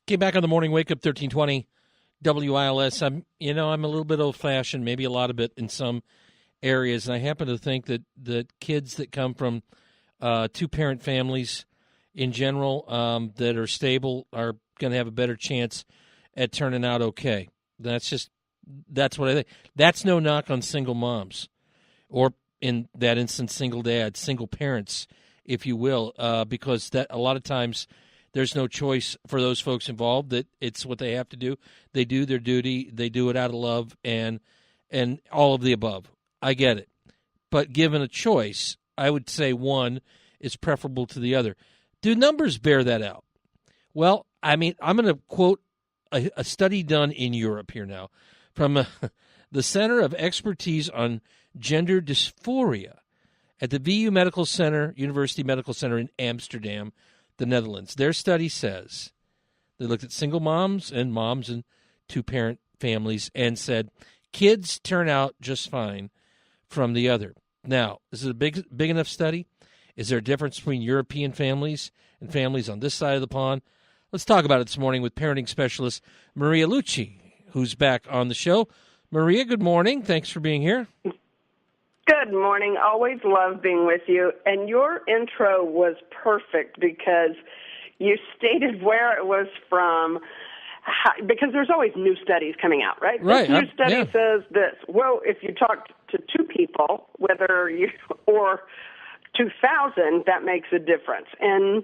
Came back on the morning wake up 1320 WILS. I'm a little bit old fashioned, maybe a lot of it in some areas, and I happen to think that the kids that come from two parent families in general that are stable are going to have a better chance at turning out okay. That's what I think. That's no knock on single moms, or in that instance, single dads, single parents, if you will, because that a lot of times there's no choice for those folks involved. That it's what they have to do. They do their duty. They do it out of love and all of the above. I get it. But given a choice, I would say one is preferable to the other. Do numbers bear that out? Well, I mean, I'm going to quote a study done in Europe here now from the Center of Expertise on Gender Dysphoria at the VU Medical Center, University Medical Center in Amsterdam, the Netherlands. Their study says they looked at single moms and two-parent families and said kids turn out just fine from the other. Now, is it a big enough study? Is there a difference between European families and families on this side of the pond? Let's talk about it this morning with parenting specialist Maria Lucé, who's back on the show. Maria, good morning. Thanks for being here. Good morning. Always love being with you. And your intro was perfect because you stated where it was from, because there's always new studies coming out, right? Right. This new study says this. Well, if you talk to two people, whether you or 2,000, that makes a difference. And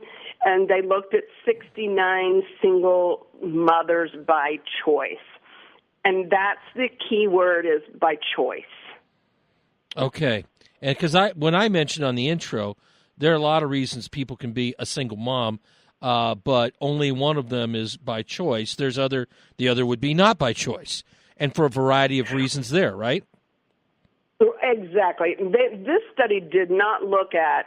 they looked at 69 single mothers by choice. And that's the key word, is by choice. Okay. And because when I mentioned on the intro, there are a lot of reasons people can be a single mom, but only one of them is by choice. The other would be not by choice, and for a variety of reasons there, right? Exactly. This study did not look at,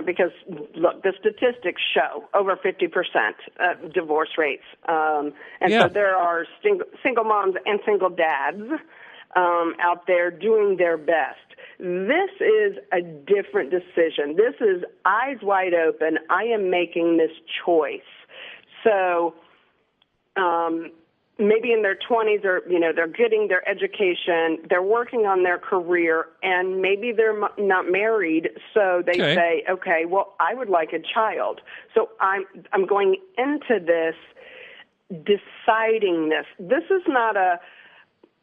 because, look, the statistics show over 50% divorce rates. So there are single moms and single dads out there doing their best. This is a different decision. This is eyes wide open. I am making this choice. So maybe in their 20s, or they're getting their education, they're working on their career, and maybe they're not married. So they say, okay, well, I would like a child. So I'm going into this deciding this. This is not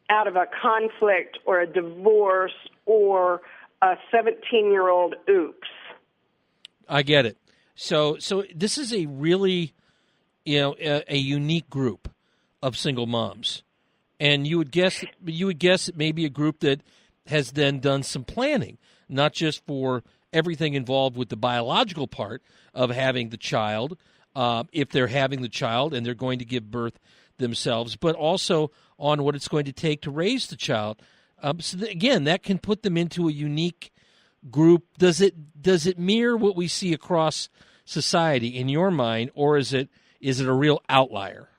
out of a conflict or a divorce or a 17-year-old oops. I get it. So this is a really, a unique group of single moms, and you would guess it may be a group that has then done some planning, not just for everything involved with the biological part of having the child, if they're having the child and they're going to give birth themselves, but also on what it's going to take to raise the child. Again, that can put them into a unique group. Does it mirror what we see across society in your mind, or is it a real outlier?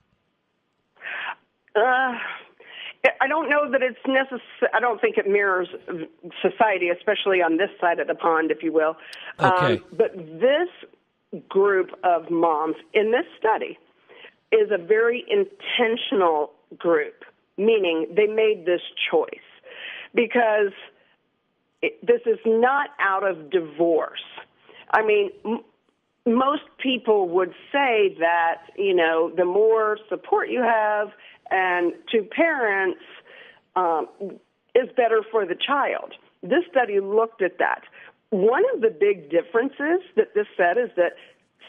I don't know that it's necessary. I don't think it mirrors society, especially on this side of the pond, if you will. Okay. But this group of moms in this study is a very intentional group, meaning they made this choice because this is not out of divorce. I mean, most people would say that, the more support you have and two parents is better for the child. This study looked at that. One of the big differences that this said is that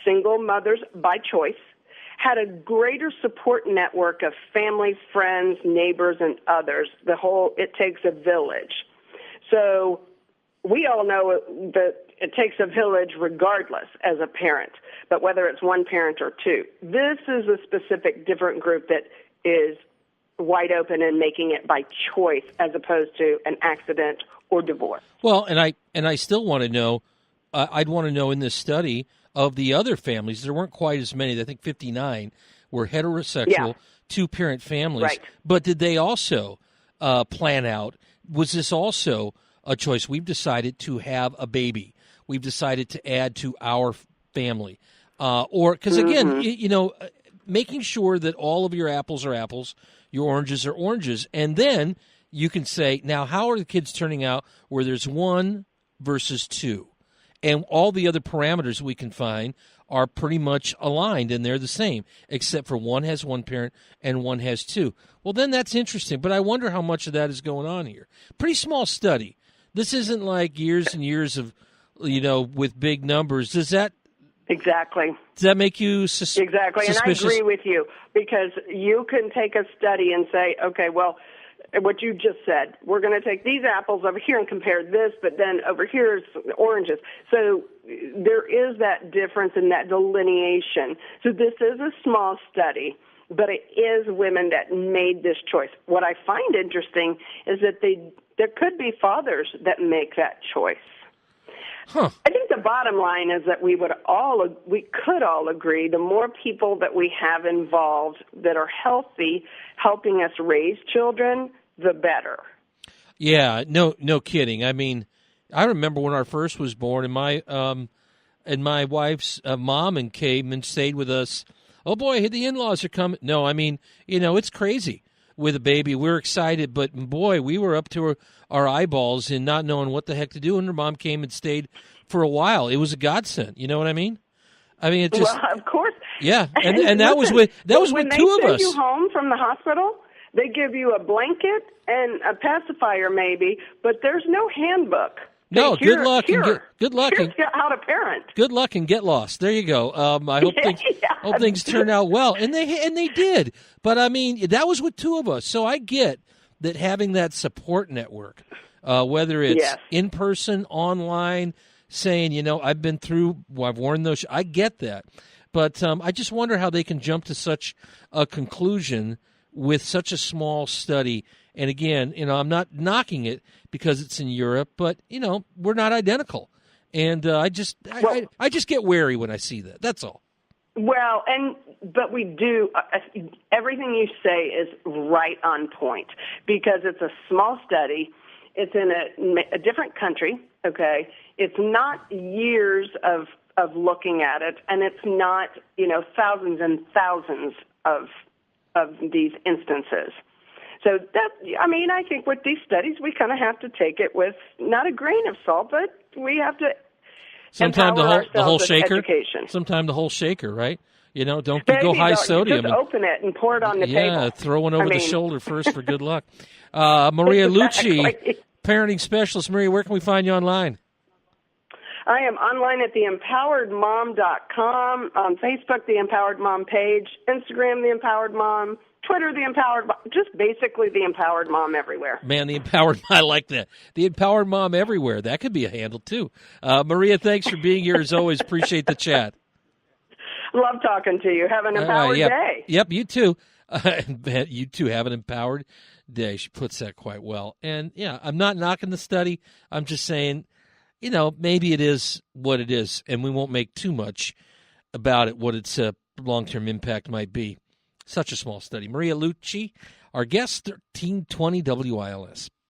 single mothers by choice had a greater support network of family, friends, neighbors, and others. It takes a village. So we all know that it takes a village regardless as a parent, but whether it's one parent or two. This is a specific different group that is wide open and making it by choice as opposed to an accident or divorce. Well, and I still want to know, I'd want to know in this study of the other families, there weren't quite as many, I think 59 were heterosexual, two-parent families. Right. But did they also plan out, was this also a choice? We've decided to have a baby. We've decided to add to our family. Or, because again, making sure that all of your apples are apples, your oranges are oranges, and then you can say, now, how are the kids turning out where there's 1 versus 2? And all the other parameters we can find are pretty much aligned, and they're the same, except for one has 1 parent and one has 2. Well, then that's interesting, but I wonder how much of that is going on here. Pretty small study. This isn't like years and years of, with big numbers. Exactly. Does that make you Exactly, suspicious? And I agree with you, because you can take a study and say, okay, well, what you just said, we're going to take these apples over here and compare this, but then over here is oranges. So there is that difference in that delineation. So this is a small study, but it is women that made this choice. What I find interesting is that there could be fathers that make that choice. Huh. I think the bottom line is that we could all agree the more people that we have involved that are healthy, helping us raise children, the better. Yeah, no kidding. I mean, I remember when our first was born, and my wife's mom and came and stayed with us. Oh boy, the in-laws are coming. No, I mean, it's crazy with a baby. We're excited, but boy, we were up to our eyeballs in not knowing what the heck to do. And her mom came and stayed for a while. It was a godsend. You know what I mean? I mean, it just. Well, of course. Yeah, and that was with 2 of us. When they send you home from the hospital, they give you a blanket and a pacifier, maybe, but there's no handbook. No, good luck and here's how to parent. Good luck and get lost. There you go. I hope things turn out well, and they did. But I mean, that was with 2 of us, so I get that having that support network, whether it's in person, online, saying, I've been through, I've worn those. I get that, but I just wonder how they can jump to such a conclusion with such a small study. And again, I'm not knocking it because it's in Europe, but we're not identical, and I just get wary when I see that. That's all. Well, but we do. Everything you say is right on point because it's a small study. It's in a different country. Okay, it's not years of looking at it, and it's not thousands and thousands of these instances. So I think with these studies, we kind of have to take it with not a grain of salt, but we have to sometimes the whole shaker. Education. Sometimes the whole shaker, right? Don't go high sodium. Just open it and pour it on the table. Yeah, throw one over the shoulder first for good luck. Maria Lucé, parenting specialist. Maria, where can we find you online? I am online at theempoweredmom.com, on Facebook, The Empowered Mom page, Instagram, The Empowered Mom, Twitter, The Empowered Mom, just basically The Empowered Mom everywhere. Man, The Empowered, I like that. The Empowered Mom everywhere. That could be a handle, too. Maria, thanks for being here as always. Appreciate the chat. Love talking to you. Have an empowered day. Yep, you too. You too have an empowered day. She puts that quite well. And, I'm not knocking the study. I'm just saying, maybe it is what it is, and we won't make too much about it, what its long-term impact might be. Such a small study. Maria Lucé, our guest, 1320 WILS.